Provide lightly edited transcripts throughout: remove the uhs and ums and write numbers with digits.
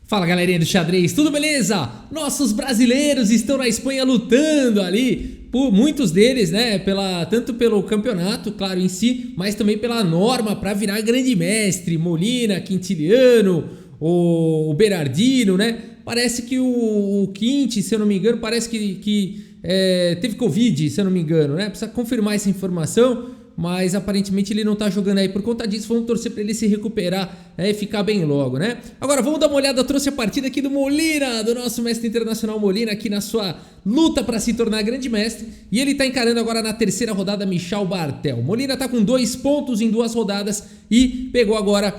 Fala galerinha do xadrez, tudo beleza? Nossos brasileiros estão na Espanha lutando ali, por muitos deles, né, tanto pelo campeonato, claro, em si, mas também pela norma para virar grande mestre. Molina, Quintiliano, o Berardino, né? Parece que o Quinti, se eu não me engano, parece que teve Covid, se eu não me engano, né? Precisa confirmar essa informação. Mas aparentemente ele não tá jogando aí por conta disso. Vamos torcer para ele se recuperar, né, e ficar bem logo, né? Agora vamos dar uma olhada. Eu trouxe a partida aqui do Molina, do nosso mestre internacional Molina, aqui na sua luta para se tornar grande mestre. E ele tá encarando agora na terceira rodada Michel Barthel. Molina tá com 2 pontos em 2 rodadas e pegou agora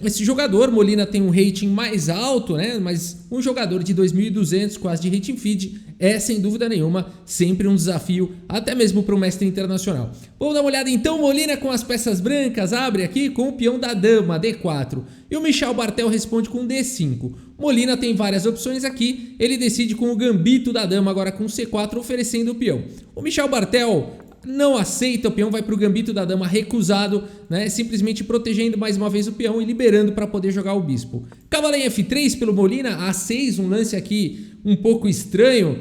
esse jogador. Molina tem um rating mais alto, né? Mas um jogador de 2.200 quase de rating feed é sem dúvida nenhuma sempre um desafio, até mesmo para o mestre internacional. Vamos dar uma olhada então. Molina com as peças brancas abre aqui com o peão da dama, D4, e o Michel Barthel responde com D5. Molina tem várias opções aqui, ele decide com o gambito da dama agora com C4, oferecendo o peão. O Michel Barthel não aceita, o peão vai para o gambito da dama recusado, né? Simplesmente protegendo mais uma vez o peão e liberando para poder jogar o bispo. Cavalo em F3 pelo Molina, A6, um lance aqui um pouco estranho,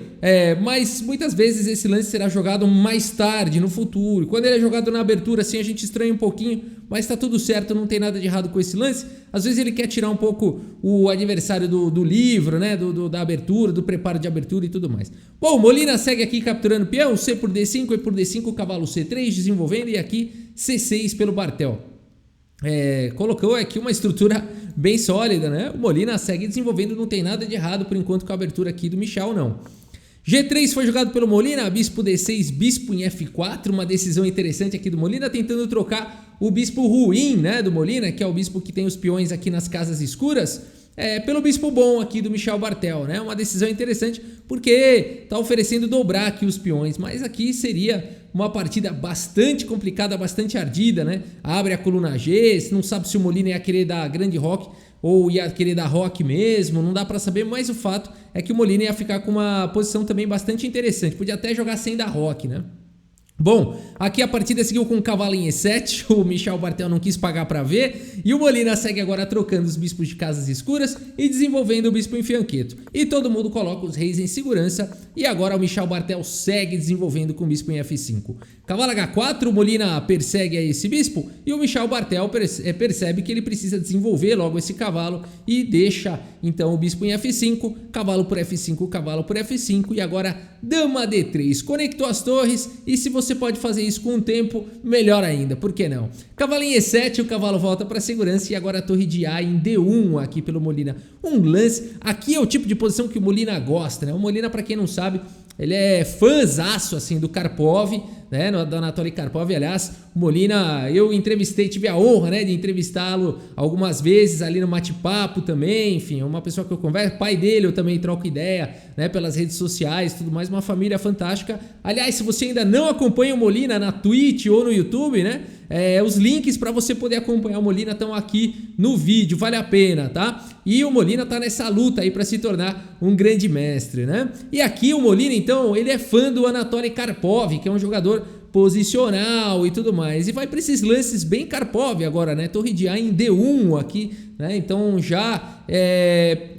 mas muitas vezes esse lance será jogado mais tarde, no futuro. Quando ele é jogado na abertura, assim, a gente estranha um pouquinho, mas tá tudo certo, não tem nada de errado com esse lance. Às vezes ele quer tirar um pouco o adversário do livro, né, da abertura, do preparo de abertura e tudo mais. Bom, Molina segue aqui capturando o peão, C por D5, E por D5, cavalo C3, desenvolvendo, e aqui C6 pelo Barthel. Colocou aqui uma estrutura bem sólida, né? O Molina segue desenvolvendo, não tem nada de errado por enquanto com a abertura aqui do Michel, não. G3 foi jogado pelo Molina, bispo D6, bispo em F4, uma decisão interessante aqui do Molina, tentando trocar o bispo ruim, né, do Molina, que é o bispo que tem os peões aqui nas casas escuras, pelo bispo bom aqui do Michel Barthel, né? Uma decisão interessante porque tá oferecendo dobrar aqui os peões, mas aqui seria uma partida bastante complicada, bastante ardida, né? Abre a coluna G, não sabe se o Molina ia querer dar grande roque ou ia querer dar roque mesmo, não dá pra saber, mas o fato é que o Molina ia ficar com uma posição também bastante interessante, podia até jogar sem dar roque, né? Bom, aqui a partida seguiu com o cavalo em E7, o Michel Barthel não quis pagar para ver, e o Molina segue agora trocando os bispos de casas escuras e desenvolvendo o bispo em fianqueto. E todo mundo coloca os reis em segurança, e agora o Michel Barthel segue desenvolvendo com o bispo em F5. Cavalo H4, o Molina persegue esse bispo, e o Michel Barthel percebe que ele precisa desenvolver logo esse cavalo, e deixa então o bispo em F5, cavalo por F5, cavalo por F5, e agora dama D3. Conectou as torres, e se você pode fazer isso com o tempo, melhor ainda, por que não? Cavalo em E7, o cavalo volta para segurança e agora a torre de A em D1 aqui pelo Molina. Um lance, aqui é o tipo de posição que o Molina gosta, né? O Molina, para quem não sabe, ele é fãzaço assim do Karpov, né, do Anatoly Karpov. Aliás, o Molina, eu tive a honra, né, de entrevistá-lo algumas vezes ali no Bate-Papo também, enfim, é uma pessoa que eu converso, pai dele eu também troco ideia, né, pelas redes sociais, tudo mais, uma família fantástica. Aliás, se você ainda não acompanha o Molina na Twitch ou no YouTube, né, os links para você poder acompanhar o Molina estão aqui no vídeo, vale a pena, tá? E o Molina tá nessa luta aí para se tornar um grande mestre, né? E aqui o Molina, então, ele é fã do Anatoly Karpov, que é um jogador posicional e tudo mais, e vai para esses lances bem Karpov agora, né? Torre de A em D1 aqui, né? Então já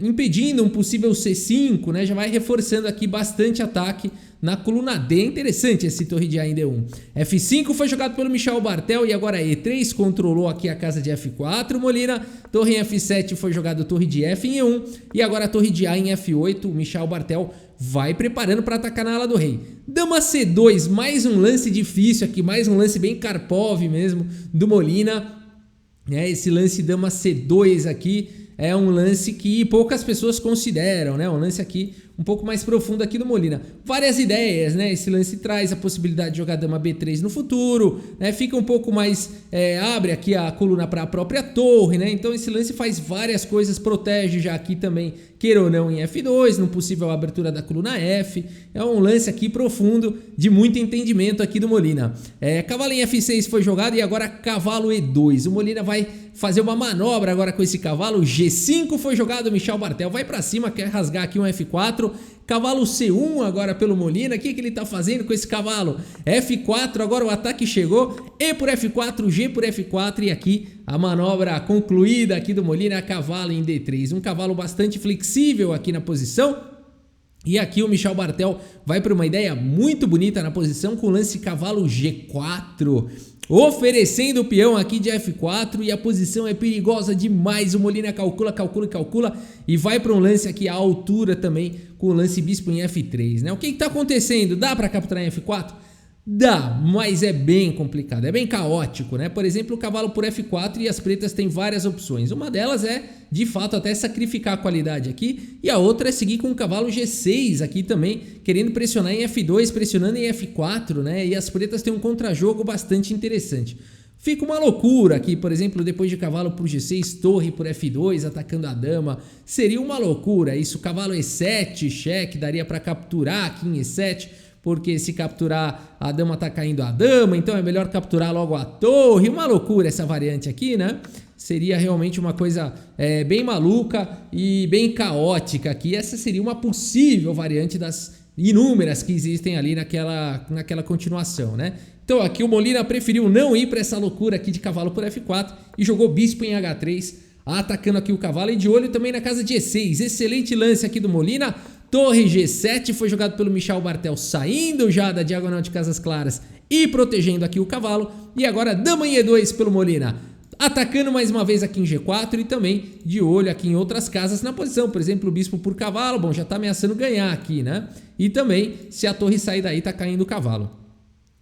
impedindo um possível C5, né? Já vai reforçando aqui bastante ataque na coluna D. É interessante esse torre de A em D1. F5 foi jogado pelo Michel Barthel e agora E3 controlou aqui a casa de F4, Molina. Torre em F7 foi jogado torre de F em E1 e agora a torre de A em F8. O Michel Barthel vai preparando para atacar na ala do rei. Dama C2, mais um lance difícil aqui, mais um lance bem Karpov mesmo do Molina. Esse lance dama C2 aqui é um lance que poucas pessoas consideram, né? Um lance aqui um pouco mais profundo aqui do Molina. Várias ideias, né? Esse lance traz a possibilidade de jogar dama B3 no futuro, né? Fica um pouco mais... abre aqui a coluna para a própria torre, né? Então esse lance faz várias coisas, protege já aqui também, queira ou não, em F2, no possível abertura da coluna F. É um lance aqui profundo, de muito entendimento aqui do Molina. Cavalo em F6 foi jogado e agora cavalo E2. O Molina vai fazer uma manobra agora com esse cavalo. G5 foi jogado, Michel Barthel vai para cima, quer rasgar aqui um F4. Cavalo C1 agora pelo Molina. O que ele tá fazendo com esse cavalo? F4, agora o ataque chegou. E por F4, G por F4 e aqui a manobra concluída aqui do Molina, cavalo em D3. Um cavalo bastante flexível aqui na posição. E aqui o Michel Bartel vai para uma ideia muito bonita na posição com o lance cavalo G4. Oferecendo o peão aqui de F4 e a posição é perigosa demais. O Molina calcula e vai para um lance aqui à altura também com o lance bispo em F3, né? O que está acontecendo? Dá para capturar em F4? Dá, mas é bem complicado, é bem caótico, né? Por exemplo, o cavalo por F4 e as pretas têm várias opções. Uma delas é, de fato, até sacrificar a qualidade aqui. E a outra é seguir com o cavalo G6 aqui também, querendo pressionar em F2, pressionando em F4, né? E as pretas têm um contra-jogo bastante interessante. Fica uma loucura aqui, por exemplo, depois de cavalo por G6, torre por F2, atacando a dama. Seria uma loucura isso, cavalo E7, cheque, daria para capturar aqui em E7. Porque se capturar a dama tá caindo a dama, então é melhor capturar logo a torre. Uma loucura essa variante aqui, né? Seria realmente uma coisa bem maluca e bem caótica aqui. Essa seria uma possível variante das inúmeras que existem ali naquela continuação, né? Então aqui o Molina preferiu não ir para essa loucura aqui de cavalo por F4 e jogou bispo em H3, atacando aqui o cavalo e de olho também na casa de E6. Excelente lance aqui do Molina. Torre G7 foi jogado pelo Michel Bartel, saindo já da diagonal de Casas Claras e protegendo aqui o cavalo. E agora dama em E2 pelo Molina, atacando mais uma vez aqui em G4 e também de olho aqui em outras casas na posição. Por exemplo, o bispo por cavalo, bom, já tá ameaçando ganhar aqui, né? E também, se a torre sair daí, tá caindo o cavalo.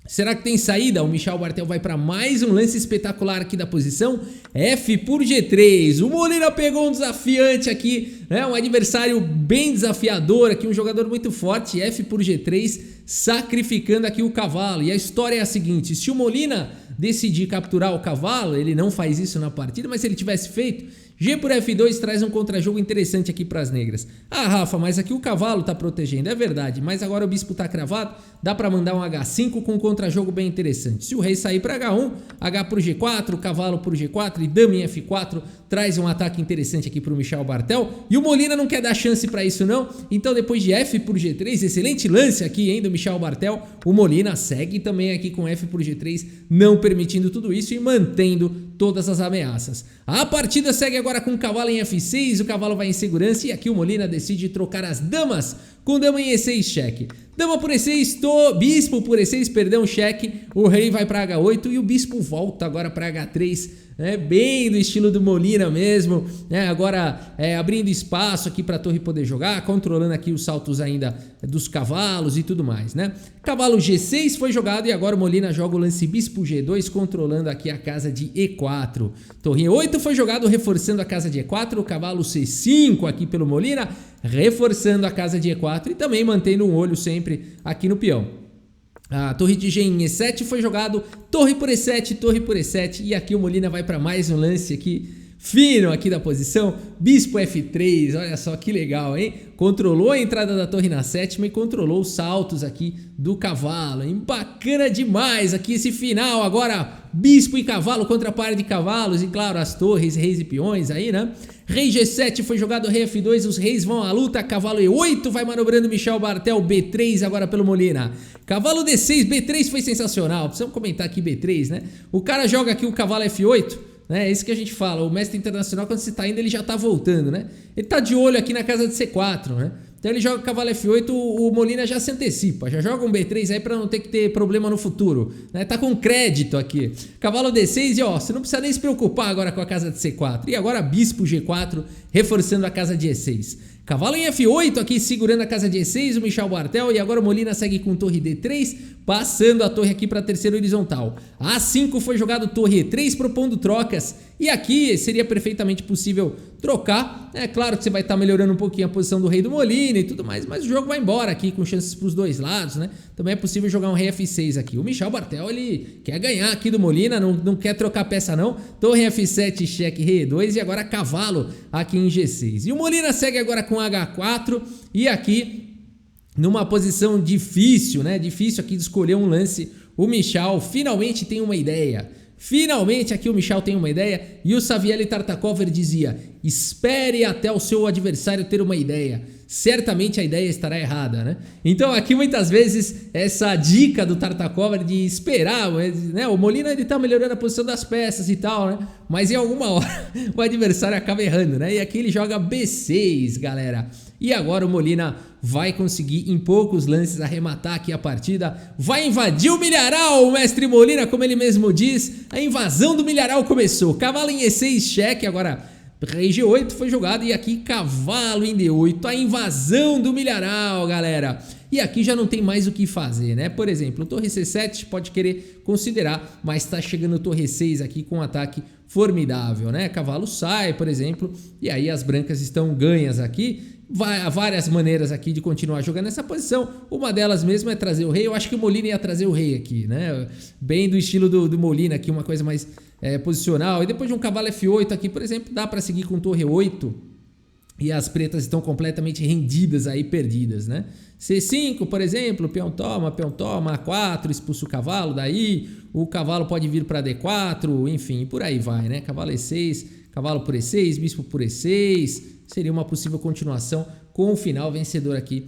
Será que tem saída? O Michel Bartel vai para mais um lance espetacular aqui da posição. F por G3. O Molina pegou um desafiante aqui, né? Um adversário bem desafiador aqui, um jogador muito forte. F por G3, sacrificando aqui o cavalo. E a história é a seguinte: se o Molina decidir capturar o cavalo, ele não faz isso na partida, mas se ele tivesse feito, G por F2 traz um contra-jogo interessante aqui para as negras. Ah, Rafa, mas aqui o cavalo tá protegendo, é verdade, mas agora o bispo tá cravado, dá para mandar um H5 com um contra-jogo bem interessante. Se o rei sair para H1, H por G4, cavalo por G4 e dama em F4 traz um ataque interessante aqui para o Michel Bartel. E o Molina não quer dar chance para isso não, então depois de F por G3, excelente lance aqui, hein, do Michel Bartel, o Molina segue também aqui com F por G3, não permitindo tudo isso e mantendo todas as ameaças. A partida segue agora com o cavalo em F6, o cavalo vai em segurança e aqui o Molina decide trocar as damas com dama em E6 cheque. Dama por E6, bispo por E6, perdão, cheque, o rei vai para H8 e o bispo volta agora para H3, né? Bem do estilo do Molina mesmo, né? Agora abrindo espaço aqui para a torre poder jogar, controlando aqui os saltos ainda dos cavalos e tudo mais, né? Cavalo G6 foi jogado e agora o Molina joga o lance bispo G2, controlando aqui a casa de E4. Torre E8 foi jogado, reforçando a casa de E4, o cavalo C5 aqui pelo Molina, reforçando a casa de E4 e também mantendo um olho sempre aqui no peão. A torre de G em E7 foi jogado, torre por E7 e aqui o Molina vai para mais um lance aqui fino aqui da posição, bispo F3, olha só que legal, hein? Controlou a entrada da torre na sétima e controlou os saltos aqui do cavalo, hein? Bacana demais aqui esse final, agora bispo e cavalo contra par de cavalos e claro as torres, reis e peões aí, né? Rei G7 foi jogado, rei F2, os reis vão à luta, cavalo E8 vai manobrando Michel Bartel, B3 agora pelo Molina. Cavalo D6, B3 foi sensacional, precisamos comentar aqui B3, né? O cara joga aqui o cavalo F8, né? É isso que a gente fala, o mestre internacional quando você tá indo ele já tá voltando, né? Ele tá de olho aqui na casa de C4, né? Então ele joga o cavalo F8, o Molina já se antecipa, já joga um B3 aí para não ter que ter problema no futuro, né? Tá com crédito aqui. Cavalo D6 e ó, você não precisa nem se preocupar agora com a casa de C4. E agora bispo G4, reforçando a casa de E6. Cavalo em F8 aqui segurando a casa de E6, o Michel Bartel, e agora o Molina segue com torre D3, passando a torre aqui para a terceira horizontal. A5 foi jogado torre E3, propondo trocas, e aqui seria perfeitamente possível trocar. É claro que você vai estar melhorando um pouquinho a posição do rei do Molina e tudo mais, mas o jogo vai embora aqui com chances para os dois lados, né? Também é possível jogar um rei F6 aqui. O Michel Bartel, ele quer ganhar aqui do Molina, não quer trocar peça não. Torre F7, cheque, rei E2 e agora cavalo aqui em G6. E o Molina segue agora com H4 e aqui numa posição difícil, né? Difícil aqui de escolher um lance. O Michel finalmente tem uma ideia. Finalmente aqui o Michel tem uma ideia e o Savielly Tartakover dizia: espere até o seu adversário ter uma ideia. certamente a ideia estará errada, né? Então aqui muitas vezes essa dica do Tartakovsky de esperar, né? O Molina ele tá melhorando a posição das peças e tal, né? Mas em alguma hora o adversário acaba errando, né? E aqui ele joga B6, galera. E agora o Molina vai conseguir em poucos lances arrematar aqui a partida. Vai invadir o milharal, o mestre Molina, como ele mesmo diz. A invasão do milharal começou. Cavalo em E6, cheque. Agora rei G8 foi jogado e aqui cavalo em D8. A invasão do milharal, galera. E aqui já não tem mais o que fazer, né? Por exemplo, torre C7 pode querer considerar, mas tá chegando torre 6 aqui com um ataque formidável, né? Cavalo sai, por exemplo, e aí as brancas estão ganhas aqui. Há várias maneiras aqui de continuar jogando nessa posição. Uma delas mesmo é trazer o rei. Eu acho que o Molina ia trazer o rei aqui, né? Bem do estilo do Molina aqui, uma coisa mais posicional. E depois de um cavalo F8 aqui, por exemplo, dá para seguir com torre 8. E as pretas estão completamente rendidas aí, perdidas, né? C5, por exemplo, peão toma, A4, expulsa o cavalo, daí o cavalo pode vir para D4, enfim, por aí vai, né? Cavalo E6, cavalo por E6, bispo por E6, seria uma possível continuação com o final vencedor aqui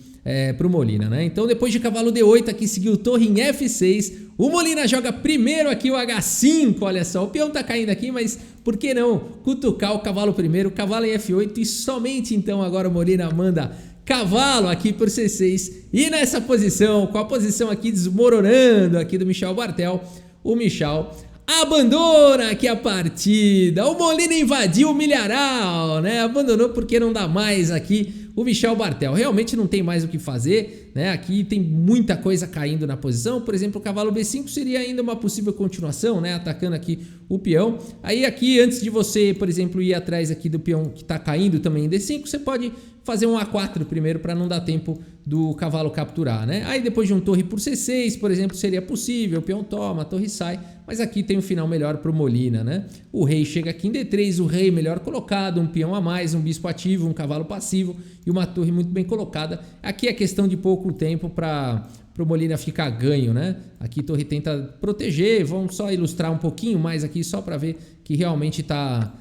pro Molina, né? Então depois de cavalo D8 aqui seguiu torre em F6, o Molina joga primeiro aqui o H5, olha só, o peão tá caindo aqui, mas por que não cutucar o cavalo primeiro, cavalo em F8 e somente então agora o Molina manda cavalo aqui por C6 e nessa posição, com a posição aqui desmoronando aqui do Michel Bartel, o Michel abandona aqui a partida. O Molina invadiu o milharal, né? Abandonou porque não dá mais aqui o Michel Bartel. Realmente não tem mais o que fazer, né? Aqui tem muita coisa caindo na posição. Por exemplo, o cavalo B5 seria ainda uma possível continuação, né? Atacando aqui o peão. Aí aqui, antes de você, por exemplo, ir atrás aqui do peão que tá caindo também em D5, você pode fazer um A4 primeiro para não dar tempo do cavalo capturar, né? Aí depois de um torre por C6, por exemplo, seria possível, o peão toma, a torre sai, mas aqui tem um final melhor para o Molina, né? O rei chega aqui em D3, o rei melhor colocado, um peão a mais, um bispo ativo, um cavalo passivo e uma torre muito bem colocada. Aqui é questão de pouco tempo para o Molina ficar ganho, né? Aqui torre tenta proteger, vamos só ilustrar um pouquinho mais aqui só para ver que realmente tá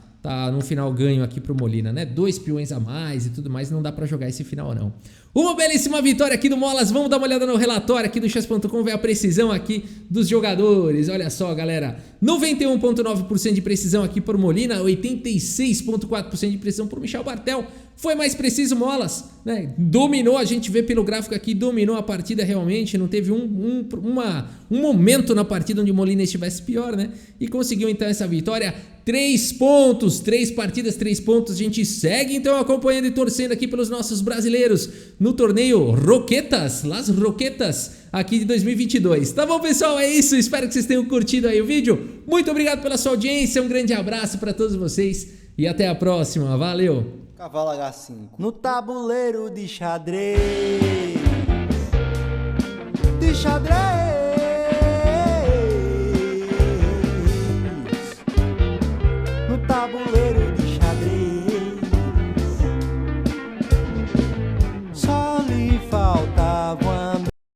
no final ganho aqui pro Molina, né? 2 peões a mais e tudo mais, não dá pra jogar esse final não. Uma belíssima vitória aqui do Molas, vamos dar uma olhada no relatório aqui do chess.com, ver a precisão aqui dos jogadores. Olha só, galera, 91,9% de precisão aqui por Molina, 86,4% de precisão por Michel Bartel. Foi mais preciso Molas, né? Dominou, a gente vê pelo gráfico aqui, dominou a partida realmente, não teve um momento na partida onde o Molina estivesse pior, né? E conseguiu então essa vitória, 3 pontos, 3 partidas, 3 pontos. A gente segue então acompanhando e torcendo aqui pelos nossos brasileiros no torneio Roquetas, Las Roquetas, aqui de 2022. Tá bom, pessoal? É isso. Espero que vocês tenham curtido aí o vídeo. Muito obrigado pela sua audiência. Um grande abraço para todos vocês e até a próxima. Valeu! Cavalo H5 no tabuleiro de xadrez. De xadrez.